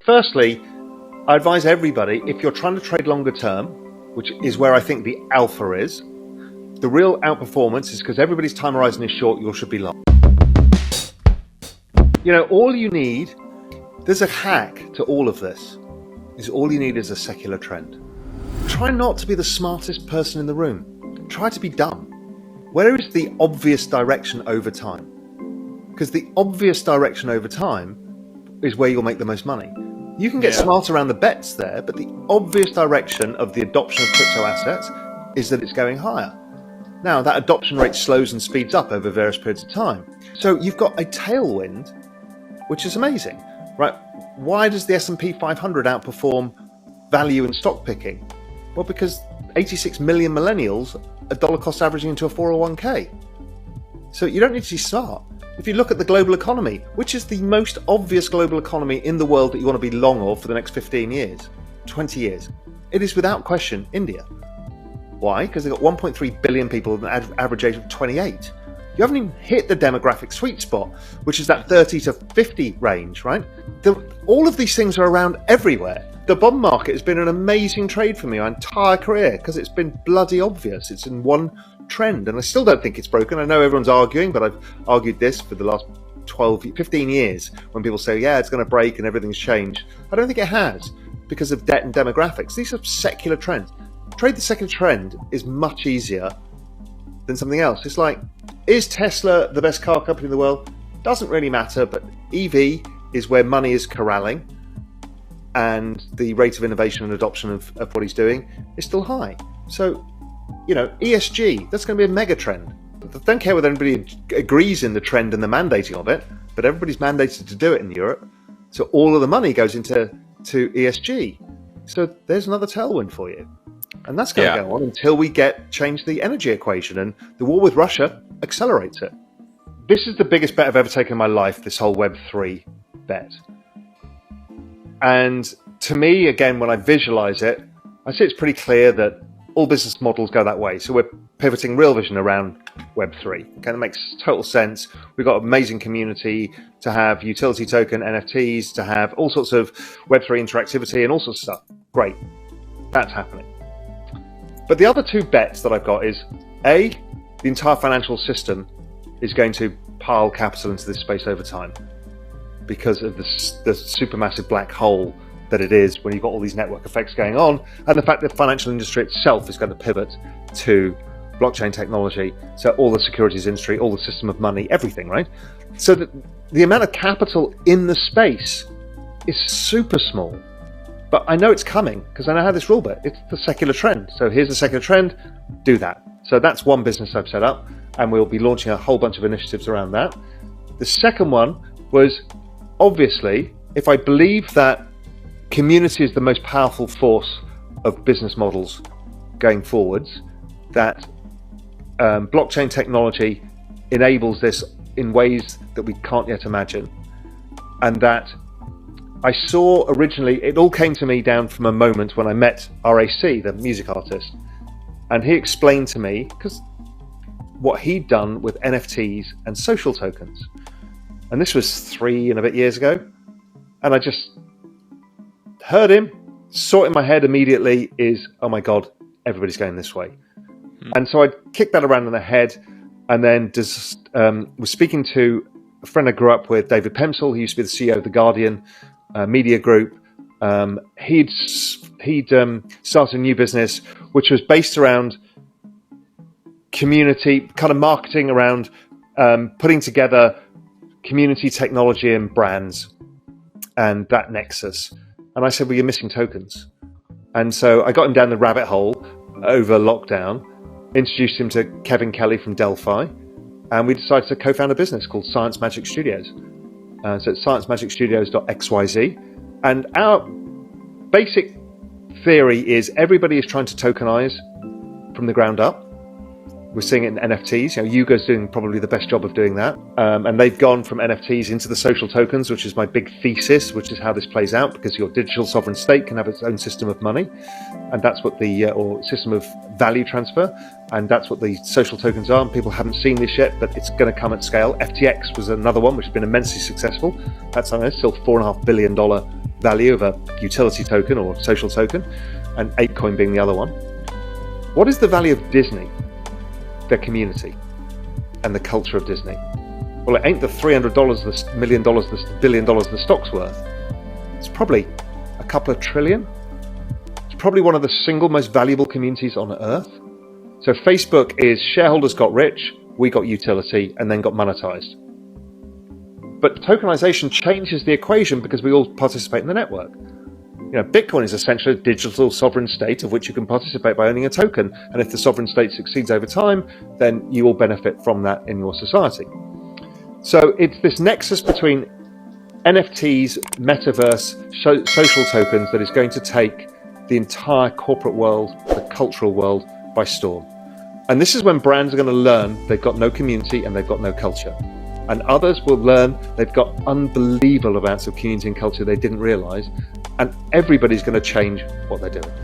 Firstly, I advise everybody, if you're trying to trade longer term, which is where I think the alpha is, the real outperformance is because everybody's time horizon is short, yours should be long. All you need, there's a hack to all of this, is all you need is a secular trend. Try not to be the smartest person in the room. Try to be dumb. Where is the obvious direction over time? Because the obvious direction over time is where you'll make the most money. You can get smart around the bets there, but the obvious direction of the adoption of crypto assets is that it's going higher. Now, that adoption rate slows and speeds up over various periods of time. So you've got a tailwind, which is amazing, right? Why does the S&P 500 outperform value and stock picking? Well, because 86 million millennials are dollar cost averaging into a 401k. So you don't need to be smart. If you look at the global economy, which is the most obvious global economy in the world that you want to be long of for the next 15 years, 20 years, it is without question India. Why? Because they've got 1.3 billion people with an average age of 28. You haven't even hit the demographic sweet spot, which is that 30 to 50 range, right? All of these things are around everywhere. The bond market has been an amazing trade for me my entire career because it's been bloody obvious. It's in one trend, and I still don't think it's broken. I know everyone's arguing, but I've argued this for the last 15 years when people say, yeah, it's going to break and everything's changed. I don't think it has because of debt and demographics. These are secular trends. Trade the secular trend is much easier than something else. It's like, is Tesla the best car company in the world? Doesn't really matter, but EV is where money is corralling, and the rate of innovation and adoption of what he's doing is still high. So, ESG, that's going to be a mega trend. I don't care whether anybody agrees in the trend and the mandating of it, but everybody's mandated to do it in Europe. So all of the money goes into ESG. So there's another tailwind for you. And that's going to go on until we change the energy equation, and the war with Russia accelerates it. This is the biggest bet I've ever taken in my life, this whole Web3 bet. And to me, again, when I visualize it, I see it's pretty clear that all business models go that way. So we're pivoting Real Vision around Web3. Okay, that makes total sense. We've got an amazing community to have utility token NFTs, to have all sorts of Web3 interactivity and all sorts of stuff. Great, that's happening. But the other two bets that I've got is, A, the entire financial system is going to pile capital into this space over time because of the supermassive black hole that it is when you've got all these network effects going on, and the fact that the financial industry itself is going to pivot to blockchain technology. So all the securities industry, all the system of money, everything, right? So that the amount of capital in the space is super small. But I know it's coming because I know how this rule bit. It's the secular trend. So here's the secular trend, do that. So that's one business I've set up, and we'll be launching a whole bunch of initiatives around that. The second one was, obviously, if I believe that community is the most powerful force of business models going forwards, that blockchain technology enables this in ways that we can't yet imagine, and that I saw originally, it all came to me down from a moment when I met RAC, the music artist, and he explained to me, because what he'd done with NFTs and social tokens, and this was 3 and a bit years ago, and I just heard him, saw it in my head immediately is, oh my God, everybody's going this way. And so I kicked that around in the head, and then just was speaking to a friend I grew up with, David Pemsel. He used to be the CEO of The Guardian media group. He'd started a new business which was based around community, kind of marketing around putting together community technology and brands and that nexus. And I said, well, you're missing tokens. And so I got him down the rabbit hole over lockdown, introduced him to Kevin Kelly from Delphi, and we decided to co-found a business called Science Magic Studios. So it's sciencemagicstudios.xyz. And our basic theory is everybody is trying to tokenize from the ground up. We're seeing it in NFTs. Yuga's doing probably the best job of doing that. And they've gone from NFTs into the social tokens, which is my big thesis, which is how this plays out, because your digital sovereign state can have its own system of money. And that's what or system of value transfer. And that's what the social tokens are. And people haven't seen this yet, but it's going to come at scale. FTX was another one, which has been immensely successful. That's still $4.5 billion value of a utility token or social token, and ApeCoin being the other one. What is the value of Disney, their community, and the culture of Disney? Well, it ain't the $300, the $1 million, the $1 billion the stock's worth. It's probably a couple of trillion. It's probably one of the single most valuable communities on earth. So Facebook is shareholders got rich, we got utility, and then got monetized. But tokenization changes the equation because we all participate in the network. Bitcoin is essentially a digital sovereign state of which you can participate by owning a token. And if the sovereign state succeeds over time, then you will benefit from that in your society. So it's this nexus between NFTs, metaverse, social tokens that is going to take the entire corporate world, the cultural world by storm. And this is when brands are going to learn they've got no community and they've got no culture. And others will learn they've got unbelievable amounts of community and culture they didn't realize. And everybody's going to change what they're doing.